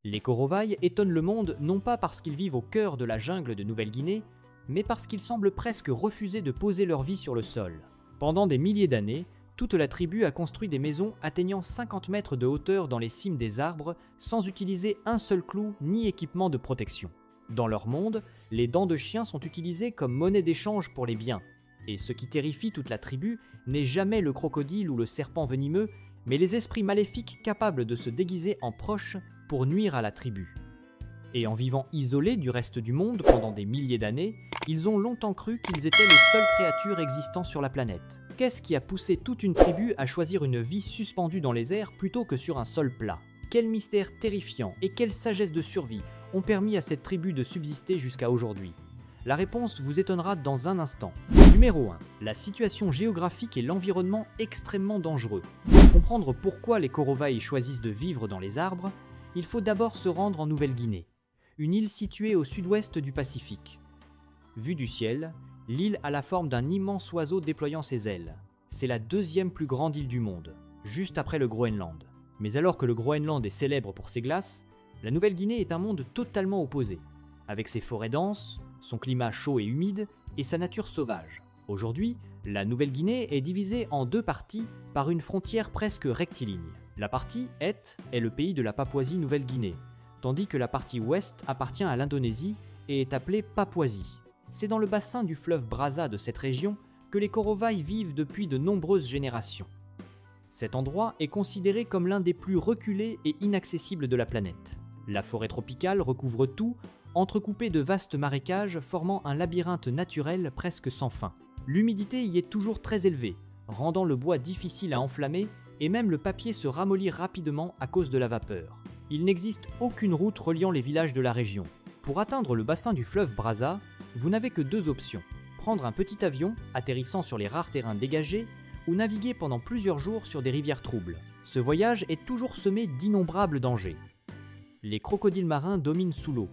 Les Korovaï étonnent le monde non pas parce qu'ils vivent au cœur de la jungle de Nouvelle-Guinée, mais parce qu'ils semblent presque refuser de poser leur vie sur le sol. Pendant des milliers d'années, toute la tribu a construit des maisons atteignant 50 mètres de hauteur dans les cimes des arbres sans utiliser un seul clou ni équipement de protection. Dans leur monde, les dents de chien sont utilisées comme monnaie d'échange pour les biens. Et ce qui terrifie toute la tribu n'est jamais le crocodile ou le serpent venimeux, mais les esprits maléfiques capables de se déguiser en proches pour nuire à la tribu. Et en vivant isolés du reste du monde pendant des milliers d'années, ils ont longtemps cru qu'ils étaient les seules créatures existant sur la planète. Qu'est-ce qui a poussé toute une tribu à choisir une vie suspendue dans les airs plutôt que sur un sol plat ? Quel mystère terrifiant et quelle sagesse de survie ont permis à cette tribu de subsister jusqu'à aujourd'hui ? La réponse vous étonnera dans un instant. Numéro 1. La situation géographique et l'environnement extrêmement dangereux. Pour comprendre pourquoi les Korovaï choisissent de vivre dans les arbres, il faut d'abord se rendre en Nouvelle-Guinée, une île située au sud-ouest du Pacifique. Vue du ciel, l'île a la forme d'un immense oiseau déployant ses ailes. C'est la deuxième plus grande île du monde, juste après le Groenland. Mais alors que le Groenland est célèbre pour ses glaces, la Nouvelle-Guinée est un monde totalement opposé, avec ses forêts denses, son climat chaud et humide et sa nature sauvage. Aujourd'hui, la Nouvelle-Guinée est divisée en deux parties par une frontière presque rectiligne. La partie Est est le pays de la Papouasie-Nouvelle-Guinée, tandis que la partie Ouest appartient à l'Indonésie et est appelée Papouasie. C'est dans le bassin du fleuve Brazza de cette région que les Korovaï vivent depuis de nombreuses générations. Cet endroit est considéré comme l'un des plus reculés et inaccessibles de la planète. La forêt tropicale recouvre tout, entrecoupée de vastes marécages formant un labyrinthe naturel presque sans fin. L'humidité y est toujours très élevée, rendant le bois difficile à enflammer et même le papier se ramollit rapidement à cause de la vapeur. Il n'existe aucune route reliant les villages de la région. Pour atteindre le bassin du fleuve Brazza, vous n'avez que deux options. Prendre un petit avion, atterrissant sur les rares terrains dégagés, ou naviguer pendant plusieurs jours sur des rivières troubles. Ce voyage est toujours semé d'innombrables dangers. Les crocodiles marins dominent sous l'eau,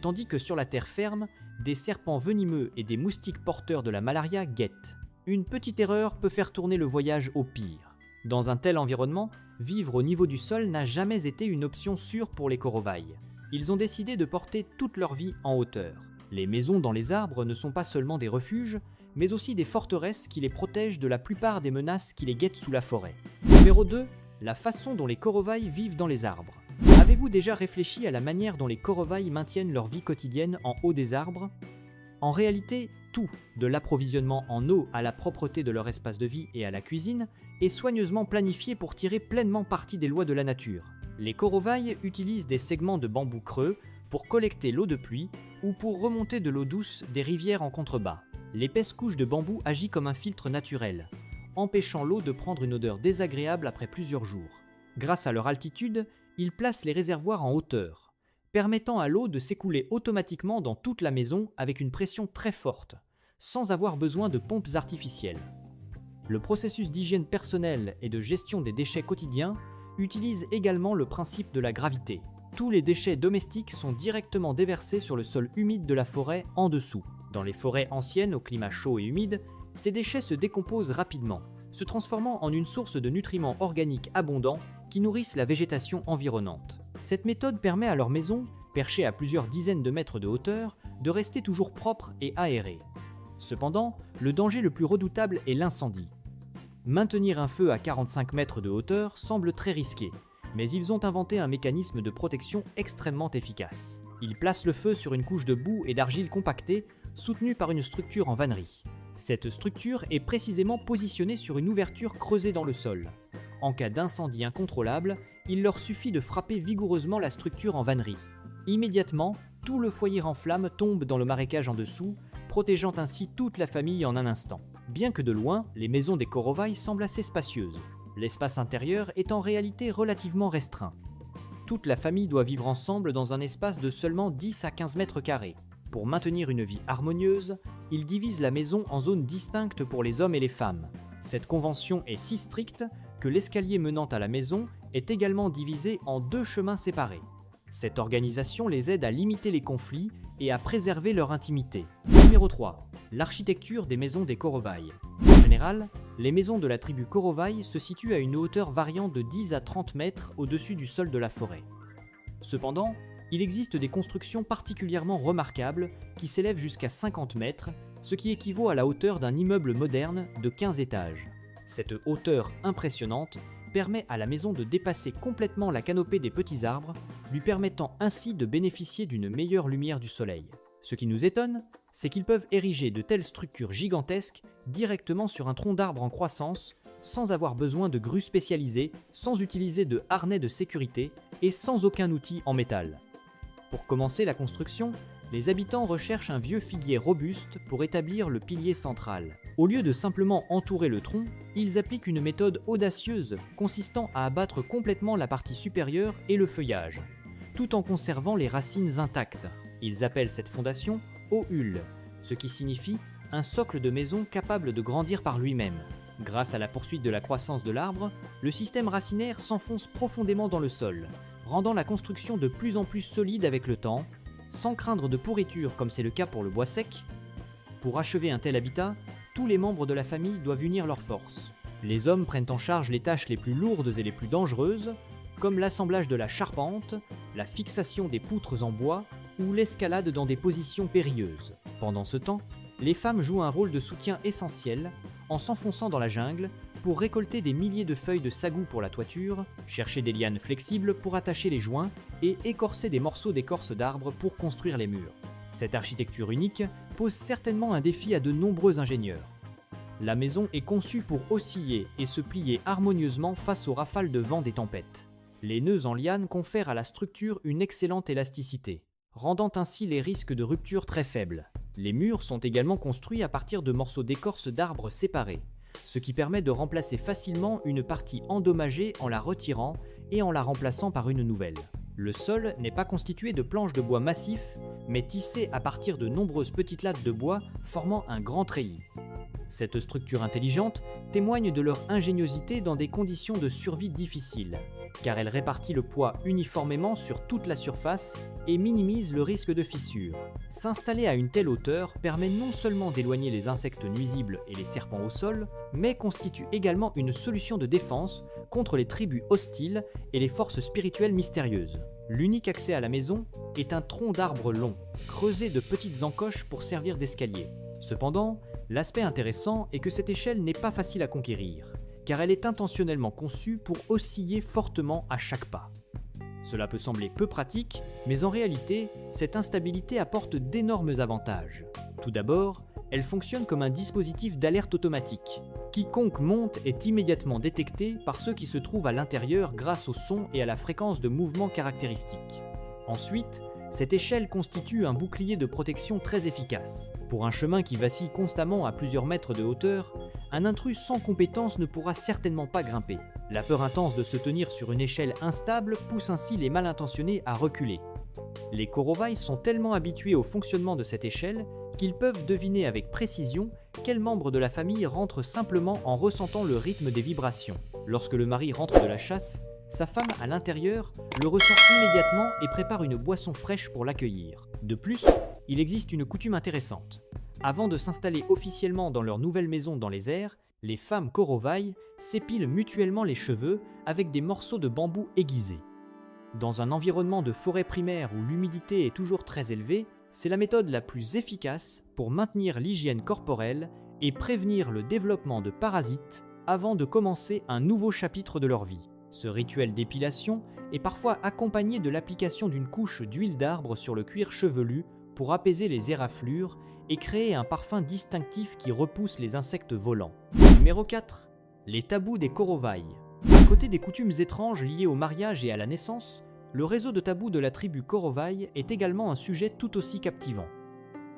tandis que sur la terre ferme, des serpents venimeux et des moustiques porteurs de la malaria guettent. Une petite erreur peut faire tourner le voyage au pire. Dans un tel environnement, vivre au niveau du sol n'a jamais été une option sûre pour les Korovaï. Ils ont décidé de porter toute leur vie en hauteur. Les maisons dans les arbres ne sont pas seulement des refuges, mais aussi des forteresses qui les protègent de la plupart des menaces qui les guettent sous la forêt. Numéro 2. La façon dont les Korovaï vivent dans les arbres. Avez-vous déjà réfléchi à la manière dont les Korovaï maintiennent leur vie quotidienne en haut des arbres ? En réalité, tout, de l'approvisionnement en eau à la propreté de leur espace de vie et à la cuisine, est soigneusement planifié pour tirer pleinement parti des lois de la nature. Les Korovaï utilisent des segments de bambou creux pour collecter l'eau de pluie ou pour remonter de l'eau douce des rivières en contrebas. L'épaisse couche de bambou agit comme un filtre naturel, empêchant l'eau de prendre une odeur désagréable après plusieurs jours. Grâce à leur altitude, ils placent les réservoirs en hauteur, permettant à l'eau de s'écouler automatiquement dans toute la maison avec une pression très forte, sans avoir besoin de pompes artificielles. Le processus d'hygiène personnelle et de gestion des déchets quotidiens utilise également le principe de la gravité. Tous les déchets domestiques sont directement déversés sur le sol humide de la forêt en dessous. Dans les forêts anciennes au climat chaud et humide, ces déchets se décomposent rapidement, se transformant en une source de nutriments organiques abondants qui nourrissent la végétation environnante. Cette méthode permet à leur maison, perchée à plusieurs dizaines de mètres de hauteur, de rester toujours propre et aérée. Cependant, le danger le plus redoutable est l'incendie. Maintenir un feu à 45 mètres de hauteur semble très risqué, mais ils ont inventé un mécanisme de protection extrêmement efficace. Ils placent le feu sur une couche de boue et d'argile compactée, soutenue par une structure en vannerie. Cette structure est précisément positionnée sur une ouverture creusée dans le sol. En cas d'incendie incontrôlable, il leur suffit de frapper vigoureusement la structure en vannerie. Immédiatement, tout le foyer en flammes tombe dans le marécage en dessous, protégeant ainsi toute la famille en un instant. Bien que de loin, les maisons des Korovaï semblent assez spacieuses. L'espace intérieur est en réalité relativement restreint. Toute la famille doit vivre ensemble dans un espace de seulement 10 à 15 mètres carrés. Pour maintenir une vie harmonieuse, ils divisent la maison en zones distinctes pour les hommes et les femmes. Cette convention est si stricte que l'escalier menant à la maison est également divisé en deux chemins séparés. Cette organisation les aide à limiter les conflits et à préserver leur intimité. Numéro 3. L'architecture des maisons des Korovaï. En général, les maisons de la tribu Korovaï se situent à une hauteur variant de 10 à 30 mètres au-dessus du sol de la forêt. Cependant, il existe des constructions particulièrement remarquables qui s'élèvent jusqu'à 50 mètres, ce qui équivaut à la hauteur d'un immeuble moderne de 15 étages. Cette hauteur impressionnante permet à la maison de dépasser complètement la canopée des petits arbres, lui permettant ainsi de bénéficier d'une meilleure lumière du soleil. Ce qui nous étonne, c'est qu'ils peuvent ériger de telles structures gigantesques directement sur un tronc d'arbre en croissance, sans avoir besoin de grues spécialisées, sans utiliser de harnais de sécurité et sans aucun outil en métal. Pour commencer la construction, les habitants recherchent un vieux figuier robuste pour établir le pilier central. Au lieu de simplement entourer le tronc, ils appliquent une méthode audacieuse consistant à abattre complètement la partie supérieure et le feuillage, tout en conservant les racines intactes. Ils appellent cette fondation Ohul, ce qui signifie un socle de maison capable de grandir par lui-même. Grâce à la poursuite de la croissance de l'arbre, le système racinaire s'enfonce profondément dans le sol, rendant la construction de plus en plus solide avec le temps, sans craindre de pourriture comme c'est le cas pour le bois sec. Pour achever un tel habitat, tous les membres de la famille doivent unir leurs forces. Les hommes prennent en charge les tâches les plus lourdes et les plus dangereuses, comme l'assemblage de la charpente, la fixation des poutres en bois ou l'escalade dans des positions périlleuses. Pendant ce temps, les femmes jouent un rôle de soutien essentiel en s'enfonçant dans la jungle pour récolter des milliers de feuilles de sagou pour la toiture, chercher des lianes flexibles pour attacher les joints et écorcer des morceaux d'écorce d'arbres pour construire les murs. Cette architecture unique pose certainement un défi à de nombreux ingénieurs. La maison est conçue pour osciller et se plier harmonieusement face aux rafales de vent des tempêtes. Les nœuds en liane confèrent à la structure une excellente élasticité, rendant ainsi les risques de rupture très faibles. Les murs sont également construits à partir de morceaux d'écorce d'arbres séparés, ce qui permet de remplacer facilement une partie endommagée en la retirant et en la remplaçant par une nouvelle. Le sol n'est pas constitué de planches de bois massif, mais tissé à partir de nombreuses petites lattes de bois formant un grand treillis. Cette structure intelligente témoigne de leur ingéniosité dans des conditions de survie difficiles, car elle répartit le poids uniformément sur toute la surface et minimise le risque de fissure. S'installer à une telle hauteur permet non seulement d'éloigner les insectes nuisibles et les serpents au sol, mais constitue également une solution de défense contre les tribus hostiles et les forces spirituelles mystérieuses. L'unique accès à la maison est un tronc d'arbre long, creusé de petites encoches pour servir d'escalier. Cependant, l'aspect intéressant est que cette échelle n'est pas facile à conquérir, car elle est intentionnellement conçue pour osciller fortement à chaque pas. Cela peut sembler peu pratique, mais en réalité, cette instabilité apporte d'énormes avantages. Tout d'abord, elle fonctionne comme un dispositif d'alerte automatique. Quiconque monte est immédiatement détecté par ceux qui se trouvent à l'intérieur grâce au son et à la fréquence de mouvement caractéristiques. Ensuite, cette échelle constitue un bouclier de protection très efficace. Pour un chemin qui vacille constamment à plusieurs mètres de hauteur, un intrus sans compétence ne pourra certainement pas grimper. La peur intense de se tenir sur une échelle instable pousse ainsi les mal intentionnés à reculer. Les Korovai sont tellement habitués au fonctionnement de cette échelle qu'ils peuvent deviner avec précision quel membre de la famille rentre simplement en ressentant le rythme des vibrations. Lorsque le mari rentre de la chasse, sa femme à l'intérieur le ressent immédiatement et prépare une boisson fraîche pour l'accueillir. De plus, il existe une coutume intéressante. Avant de s'installer officiellement dans leur nouvelle maison dans les airs, les femmes Korovai s'épilent mutuellement les cheveux avec des morceaux de bambou aiguisés. Dans un environnement de forêt primaire où l'humidité est toujours très élevée, c'est la méthode la plus efficace pour maintenir l'hygiène corporelle et prévenir le développement de parasites avant de commencer un nouveau chapitre de leur vie. Ce rituel d'épilation est parfois accompagné de l'application d'une couche d'huile d'arbre sur le cuir chevelu pour apaiser les éraflures et créer un parfum distinctif qui repousse les insectes volants. Numéro 4. Les tabous des Korovai. À côté des coutumes étranges liées au mariage et à la naissance, le réseau de tabous de la tribu Korovai est également un sujet tout aussi captivant.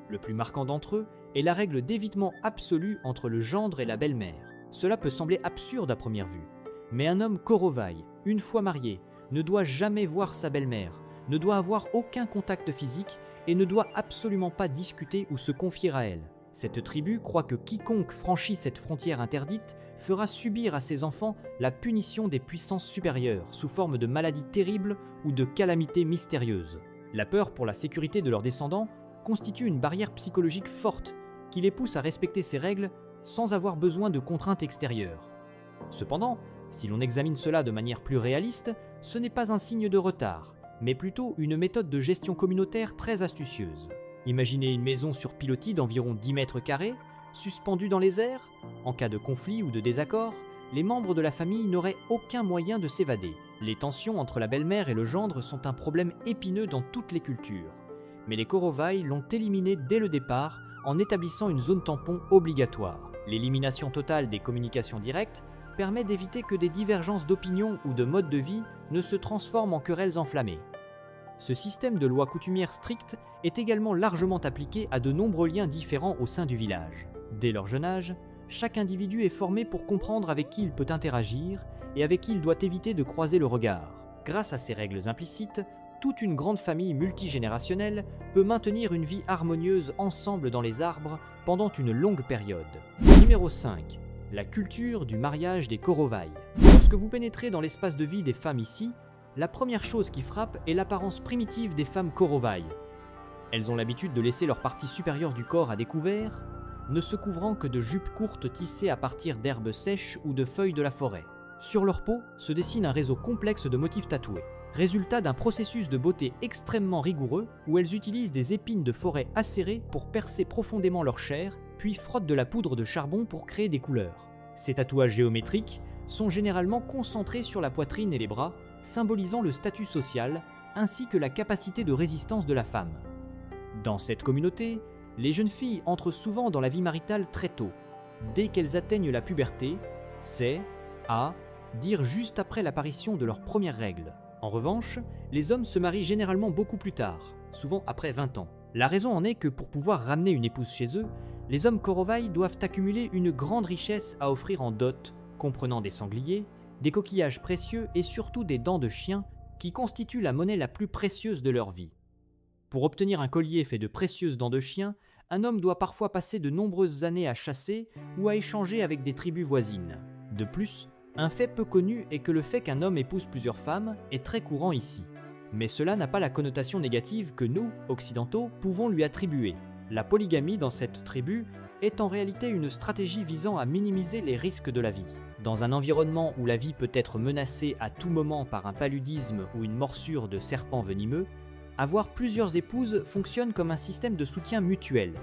Le plus marquant d'entre eux est la règle d'évitement absolu entre le gendre et la belle-mère. Cela peut sembler absurde à première vue, mais un homme Korovai, une fois marié, ne doit jamais voir sa belle-mère, ne doit avoir aucun contact physique et ne doit absolument pas discuter ou se confier à elle. Cette tribu croit que quiconque franchit cette frontière interdite fera subir à ses enfants la punition des puissances supérieures sous forme de maladies terribles ou de calamités mystérieuses. La peur pour la sécurité de leurs descendants constitue une barrière psychologique forte qui les pousse à respecter ces règles sans avoir besoin de contraintes extérieures. Cependant, si l'on examine cela de manière plus réaliste, ce n'est pas un signe de retard, mais plutôt une méthode de gestion communautaire très astucieuse. Imaginez une maison sur pilotis d'environ 10 mètres carrés, suspendue dans les airs. En cas de conflit ou de désaccord, les membres de la famille n'auraient aucun moyen de s'évader. Les tensions entre la belle-mère et le gendre sont un problème épineux dans toutes les cultures. Mais les Korovai l'ont éliminé dès le départ en établissant une zone tampon obligatoire. L'élimination totale des communications directes permet d'éviter que des divergences d'opinion ou de mode de vie ne se transforment en querelles enflammées. Ce système de lois coutumières strictes est également largement appliqué à de nombreux liens différents au sein du village. Dès leur jeune âge, chaque individu est formé pour comprendre avec qui il peut interagir et avec qui il doit éviter de croiser le regard. Grâce à ces règles implicites, toute une grande famille multigénérationnelle peut maintenir une vie harmonieuse ensemble dans les arbres pendant une longue période. Numéro 5. La culture du mariage des Korovai. Lorsque vous pénétrez dans l'espace de vie des femmes ici, la première chose qui frappe est l'apparence primitive des femmes Korovai. Elles ont l'habitude de laisser leur partie supérieure du corps à découvert, ne se couvrant que de jupes courtes tissées à partir d'herbes sèches ou de feuilles de la forêt. Sur leur peau se dessine un réseau complexe de motifs tatoués, résultat d'un processus de beauté extrêmement rigoureux où elles utilisent des épines de forêt acérées pour percer profondément leur chair, puis frottent de la poudre de charbon pour créer des couleurs. Ces tatouages géométriques sont généralement concentrés sur la poitrine et les bras, symbolisant le statut social ainsi que la capacité de résistance de la femme. Dans cette communauté, les jeunes filles entrent souvent dans la vie maritale très tôt. Dès qu'elles atteignent la puberté, c'est à dire juste après l'apparition de leurs premières règles. En revanche, les hommes se marient généralement beaucoup plus tard, souvent après 20 ans. La raison en est que pour pouvoir ramener une épouse chez eux, les hommes Korovai doivent accumuler une grande richesse à offrir en dot, comprenant des sangliers, des coquillages précieux et surtout des dents de chien qui constituent la monnaie la plus précieuse de leur vie. Pour obtenir un collier fait de précieuses dents de chien, un homme doit parfois passer de nombreuses années à chasser ou à échanger avec des tribus voisines. De plus, un fait peu connu est que le fait qu'un homme épouse plusieurs femmes est très courant ici. Mais cela n'a pas la connotation négative que nous, occidentaux, pouvons lui attribuer. La polygamie dans cette tribu est en réalité une stratégie visant à minimiser les risques de la vie. Dans un environnement où la vie peut être menacée à tout moment par un paludisme ou une morsure de serpent venimeux, avoir plusieurs épouses fonctionne comme un système de soutien mutuel.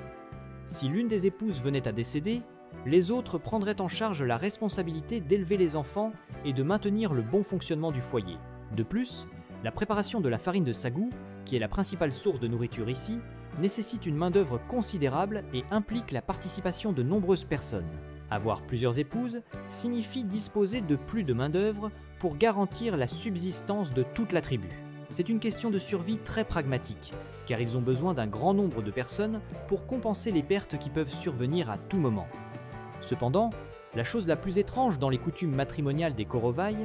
Si l'une des épouses venait à décéder, les autres prendraient en charge la responsabilité d'élever les enfants et de maintenir le bon fonctionnement du foyer. De plus, la préparation de la farine de sagou, qui est la principale source de nourriture ici, nécessite une main-d'œuvre considérable et implique la participation de nombreuses personnes. Avoir plusieurs épouses signifie disposer de plus de main-d'œuvre pour garantir la subsistance de toute la tribu. C'est une question de survie très pragmatique, car ils ont besoin d'un grand nombre de personnes pour compenser les pertes qui peuvent survenir à tout moment. Cependant, la chose la plus étrange dans les coutumes matrimoniales des Korovai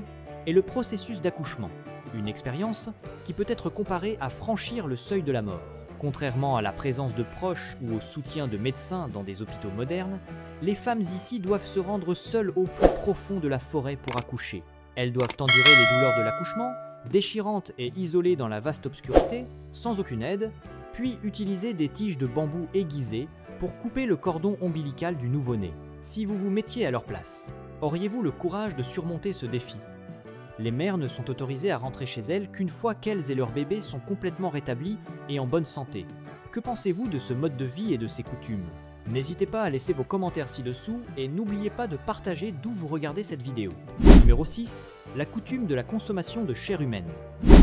est le processus d'accouchement, une expérience qui peut être comparée à franchir le seuil de la mort. Contrairement à la présence de proches ou au soutien de médecins dans des hôpitaux modernes, les femmes ici doivent se rendre seules au plus profond de la forêt pour accoucher. Elles doivent endurer les douleurs de l'accouchement, déchirantes et isolées dans la vaste obscurité, sans aucune aide, puis utiliser des tiges de bambou aiguisées pour couper le cordon ombilical du nouveau-né. Si vous vous mettiez à leur place, auriez-vous le courage de surmonter ce défi ? Les mères ne sont autorisées à rentrer chez elles qu'une fois qu'elles et leurs bébés sont complètement rétablis et en bonne santé. Que pensez-vous de ce mode de vie et de ces coutumes ? N'hésitez pas à laisser vos commentaires ci-dessous et n'oubliez pas de partager d'où vous regardez cette vidéo. Numéro 6. La coutume de la consommation de chair humaine.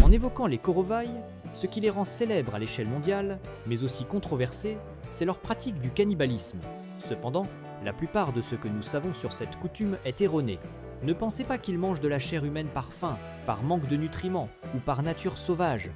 En évoquant les Korovai, ce qui les rend célèbres à l'échelle mondiale, mais aussi controversés, c'est leur pratique du cannibalisme. Cependant, la plupart de ce que nous savons sur cette coutume est erroné. Ne pensez pas qu'ils mangent de la chair humaine par faim, par manque de nutriments ou par nature sauvage.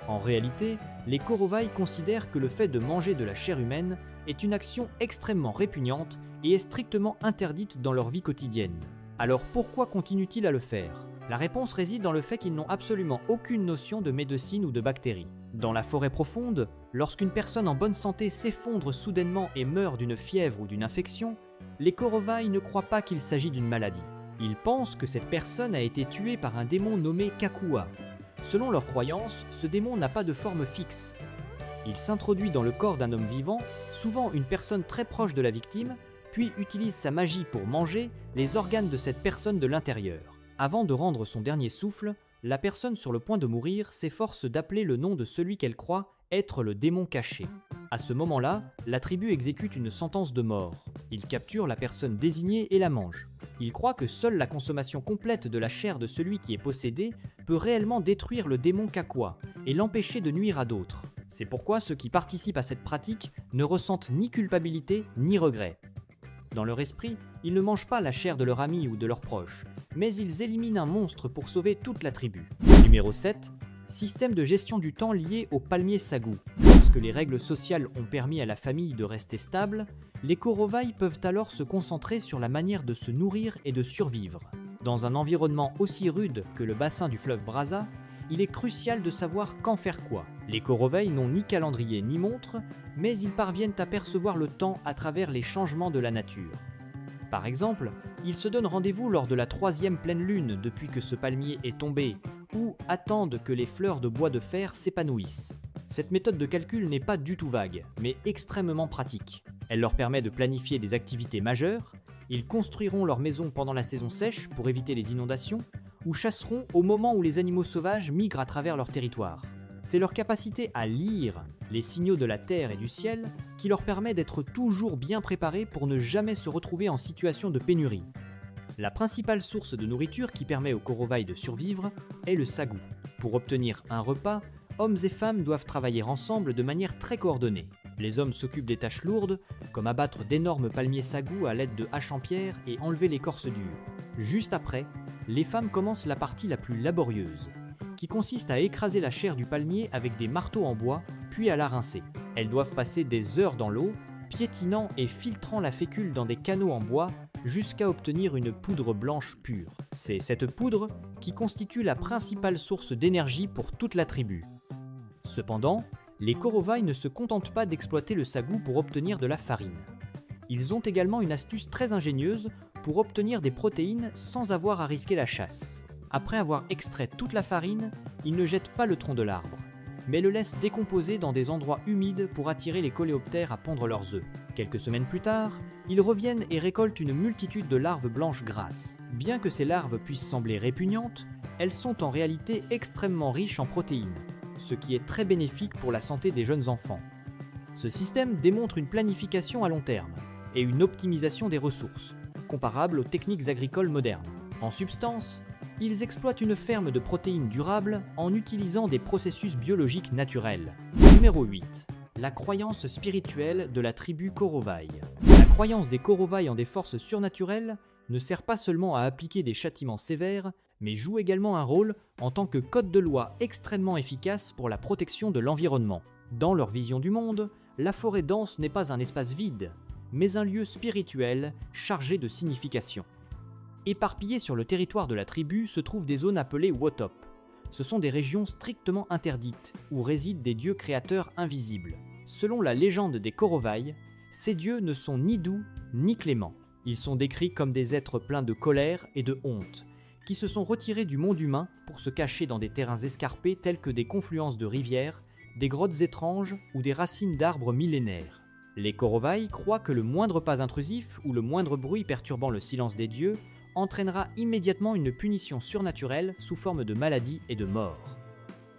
En réalité, les Korovai considèrent que le fait de manger de la chair humaine est une action extrêmement répugnante et est strictement interdite dans leur vie quotidienne. Alors pourquoi continuent-ils à le faire ? La réponse réside dans le fait qu'ils n'ont absolument aucune notion de médecine ou de bactéries. Dans la forêt profonde, lorsqu'une personne en bonne santé s'effondre soudainement et meurt d'une fièvre ou d'une infection, les Korovai ne croient pas qu'il s'agit d'une maladie. Ils pensent que cette personne a été tuée par un démon nommé Kakua. Selon leurs croyances, ce démon n'a pas de forme fixe. Il s'introduit dans le corps d'un homme vivant, souvent une personne très proche de la victime, puis utilise sa magie pour manger les organes de cette personne de l'intérieur. Avant de rendre son dernier souffle, la personne sur le point de mourir s'efforce d'appeler le nom de celui qu'elle croit être le démon caché. À ce moment-là, la tribu exécute une sentence de mort. Il capture la personne désignée et la mange. Il croit que seule la consommation complète de la chair de celui qui est possédé peut réellement détruire le démon Kakwa et l'empêcher de nuire à d'autres. C'est pourquoi ceux qui participent à cette pratique ne ressentent ni culpabilité ni regret. Dans leur esprit, ils ne mangent pas la chair de leur ami ou de leurs proches, mais ils éliminent un monstre pour sauver toute la tribu. Numéro 7. Système de gestion du temps lié au palmier sagou. Lorsque les règles sociales ont permis à la famille de rester stable, les Korovai peuvent alors se concentrer sur la manière de se nourrir et de survivre. Dans un environnement aussi rude que le bassin du fleuve Braza, il est crucial de savoir quand faire quoi. Les Korovai n'ont ni calendrier ni montre, mais ils parviennent à percevoir le temps à travers les changements de la nature. Par exemple, ils se donnent rendez-vous lors de la 3e pleine lune depuis que ce palmier est tombé, ou attendent que les fleurs de bois de fer s'épanouissent. Cette méthode de calcul n'est pas du tout vague, mais extrêmement pratique. Elle leur permet de planifier des activités majeures, ils construiront leur maison pendant la saison sèche pour éviter les inondations, ou chasseront au moment où les animaux sauvages migrent à travers leur territoire. C'est leur capacité à lire les signaux de la terre et du ciel qui leur permet d'être toujours bien préparés pour ne jamais se retrouver en situation de pénurie. La principale source de nourriture qui permet aux Korovai de survivre est le sagou. Pour obtenir un repas, hommes et femmes doivent travailler ensemble de manière très coordonnée. Les hommes s'occupent des tâches lourdes, comme abattre d'énormes palmiers sagou à l'aide de haches en pierre et enlever l'écorce dure. Juste après, les femmes commencent la partie la plus laborieuse, qui consiste à écraser la chair du palmier avec des marteaux en bois, puis à la rincer. Elles doivent passer des heures dans l'eau, piétinant et filtrant la fécule dans des canaux en bois, jusqu'à obtenir une poudre blanche pure. C'est cette poudre qui constitue la principale source d'énergie pour toute la tribu. Cependant, les Korovai ne se contentent pas d'exploiter le sagou pour obtenir de la farine. Ils ont également une astuce très ingénieuse pour obtenir des protéines sans avoir à risquer la chasse. Après avoir extrait toute la farine, ils ne jettent pas le tronc de l'arbre, mais le laissent décomposer dans des endroits humides pour attirer les coléoptères à pondre leurs œufs. Quelques semaines plus tard, ils reviennent et récoltent une multitude de larves blanches grasses. Bien que ces larves puissent sembler répugnantes, elles sont en réalité extrêmement riches en protéines, ce qui est très bénéfique pour la santé des jeunes enfants. Ce système démontre une planification à long terme et une optimisation des ressources, comparable aux techniques agricoles modernes. En substance, ils exploitent une ferme de protéines durables en utilisant des processus biologiques naturels. Numéro 8. La croyance spirituelle de la tribu Korovai. La croyance des Korovai en des forces surnaturelles ne sert pas seulement à appliquer des châtiments sévères, mais joue également un rôle en tant que code de loi extrêmement efficace pour la protection de l'environnement. Dans leur vision du monde, la forêt dense n'est pas un espace vide, mais un lieu spirituel chargé de signification. Éparpillées sur le territoire de la tribu se trouvent des zones appelées Wotop. Ce sont des régions strictement interdites, où résident des dieux créateurs invisibles. Selon la légende des Korovai, ces dieux ne sont ni doux ni cléments. Ils sont décrits comme des êtres pleins de colère et de honte, qui se sont retirés du monde humain pour se cacher dans des terrains escarpés tels que des confluences de rivières, des grottes étranges ou des racines d'arbres millénaires. Les Korovai croient que le moindre pas intrusif ou le moindre bruit perturbant le silence des dieux entraînera immédiatement une punition surnaturelle sous forme de maladie et de mort.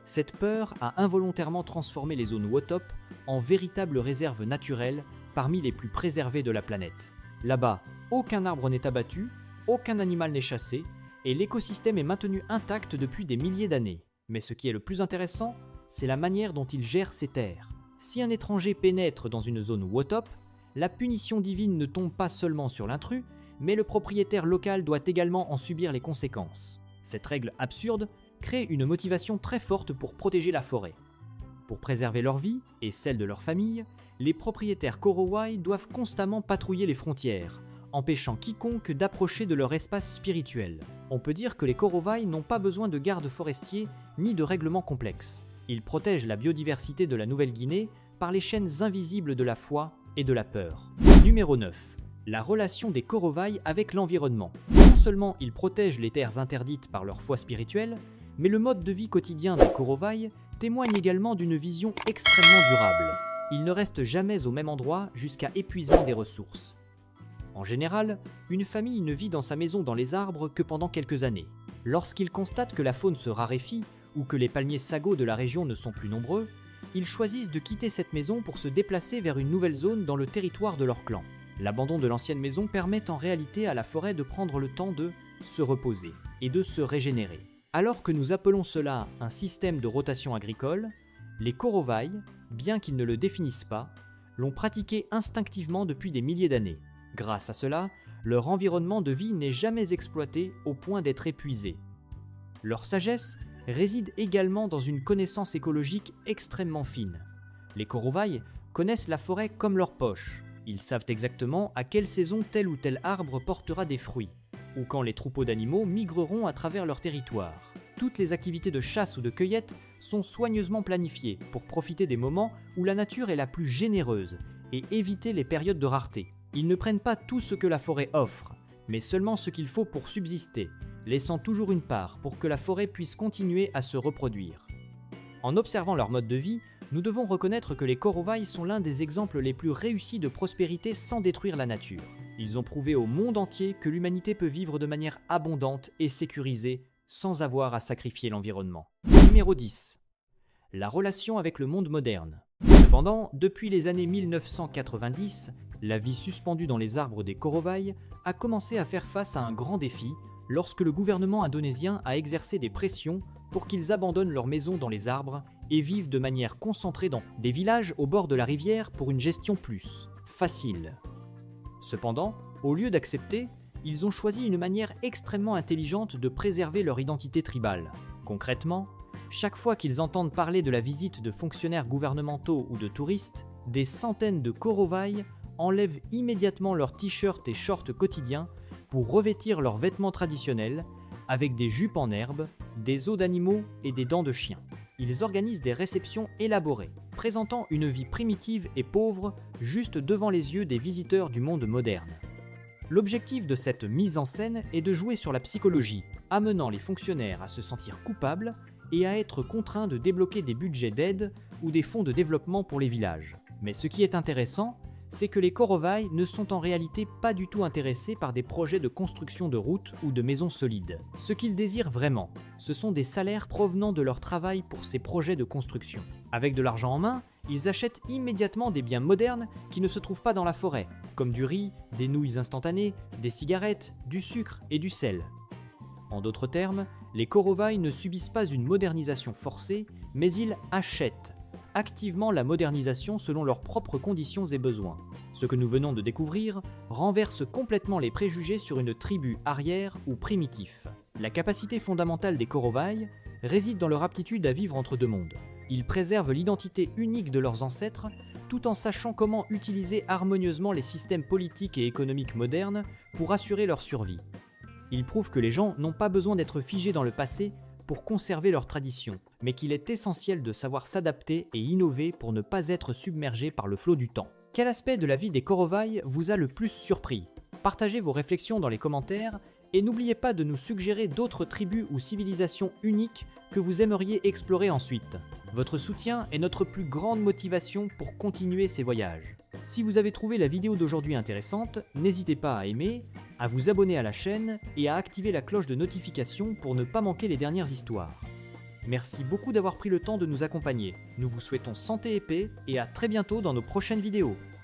Cette peur a involontairement transformé les zones Wotop en véritables réserves naturelles parmi les plus préservées de la planète. Là-bas, aucun arbre n'est abattu, aucun animal n'est chassé, et l'écosystème est maintenu intact depuis des milliers d'années. Mais ce qui est le plus intéressant, c'est la manière dont ils gèrent ces terres. Si un étranger pénètre dans une zone Wotop, la punition divine ne tombe pas seulement sur l'intrus, mais le propriétaire local doit également en subir les conséquences. Cette règle absurde crée une motivation très forte pour protéger la forêt. Pour préserver leur vie et celle de leur famille, les propriétaires Korovai doivent constamment patrouiller les frontières, empêchant quiconque d'approcher de leur espace spirituel. On peut dire que les Korovai n'ont pas besoin de gardes forestiers ni de règlements complexes. Ils protègent la biodiversité de la Nouvelle-Guinée par les chaînes invisibles de la foi et de la peur. Numéro 9. La relation des Korovai avec l'environnement. Non seulement ils protègent les terres interdites par leur foi spirituelle, mais le mode de vie quotidien des Korovai témoigne également d'une vision extrêmement durable. Ils ne restent jamais au même endroit jusqu'à épuisement des ressources. En général, une famille ne vit dans sa maison dans les arbres que pendant quelques années. Lorsqu'ils constatent que la faune se raréfie ou que les palmiers sagots de la région ne sont plus nombreux, ils choisissent de quitter cette maison pour se déplacer vers une nouvelle zone dans le territoire de leur clan. L'abandon de l'ancienne maison permet en réalité à la forêt de prendre le temps de se reposer et de se régénérer. Alors que nous appelons cela un système de rotation agricole, les Korovaï, bien qu'ils ne le définissent pas, l'ont pratiqué instinctivement depuis des milliers d'années. Grâce à cela, leur environnement de vie n'est jamais exploité au point d'être épuisé. Leur sagesse réside également dans une connaissance écologique extrêmement fine. Les Korovaï connaissent la forêt comme leur poche. Ils savent exactement à quelle saison tel ou tel arbre portera des fruits, ou quand les troupeaux d'animaux migreront à travers leur territoire. Toutes les activités de chasse ou de cueillette sont soigneusement planifiées pour profiter des moments où la nature est la plus généreuse et éviter les périodes de rareté. Ils ne prennent pas tout ce que la forêt offre, mais seulement ce qu'il faut pour subsister, laissant toujours une part pour que la forêt puisse continuer à se reproduire. En observant leur mode de vie, nous devons reconnaître que les Korovaï sont l'un des exemples les plus réussis de prospérité sans détruire la nature. Ils ont prouvé au monde entier que l'humanité peut vivre de manière abondante et sécurisée sans avoir à sacrifier l'environnement. Numéro 10. La relation avec le monde moderne. Cependant, depuis les années 1990, la vie suspendue dans les arbres des Korovaï a commencé à faire face à un grand défi lorsque le gouvernement indonésien a exercé des pressions pour qu'ils abandonnent leurs maisons dans les arbres et vivent de manière concentrée dans des villages au bord de la rivière pour une gestion plus facile. Cependant, au lieu d'accepter, ils ont choisi une manière extrêmement intelligente de préserver leur identité tribale. Concrètement, chaque fois qu'ils entendent parler de la visite de fonctionnaires gouvernementaux ou de touristes, des centaines de Korovaï enlèvent immédiatement leurs t-shirts et shorts quotidiens pour revêtir leurs vêtements traditionnels avec des jupes en herbe, des os d'animaux et des dents de chien. Ils organisent des réceptions élaborées, présentant une vie primitive et pauvre juste devant les yeux des visiteurs du monde moderne. L'objectif de cette mise en scène est de jouer sur la psychologie, amenant les fonctionnaires à se sentir coupables et à être contraints de débloquer des budgets d'aide ou des fonds de développement pour les villages. Mais ce qui est intéressant, c'est que les Korovaï ne sont en réalité pas du tout intéressés par des projets de construction de routes ou de maisons solides. Ce qu'ils désirent vraiment, ce sont des salaires provenant de leur travail pour ces projets de construction. Avec de l'argent en main, ils achètent immédiatement des biens modernes qui ne se trouvent pas dans la forêt, comme du riz, des nouilles instantanées, des cigarettes, du sucre et du sel. En d'autres termes, les Korovaï ne subissent pas une modernisation forcée, mais ils achètent activement la modernisation selon leurs propres conditions et besoins. Ce que nous venons de découvrir renverse complètement les préjugés sur une tribu arrière ou primitif. La capacité fondamentale des Korovaï réside dans leur aptitude à vivre entre deux mondes. Ils préservent l'identité unique de leurs ancêtres tout en sachant comment utiliser harmonieusement les systèmes politiques et économiques modernes pour assurer leur survie. Ils prouvent que les gens n'ont pas besoin d'être figés dans le passé pour conserver leurs traditions, mais qu'il est essentiel de savoir s'adapter et innover pour ne pas être submergé par le flot du temps. Quel aspect de la vie des Korovaï vous a le plus surpris ? Partagez vos réflexions dans les commentaires et n'oubliez pas de nous suggérer d'autres tribus ou civilisations uniques que vous aimeriez explorer ensuite. Votre soutien est notre plus grande motivation pour continuer ces voyages. Si vous avez trouvé la vidéo d'aujourd'hui intéressante, n'hésitez pas à aimer, à vous abonner à la chaîne et à activer la cloche de notification pour ne pas manquer les dernières histoires. Merci beaucoup d'avoir pris le temps de nous accompagner. Nous vous souhaitons santé et paix et à très bientôt dans nos prochaines vidéos.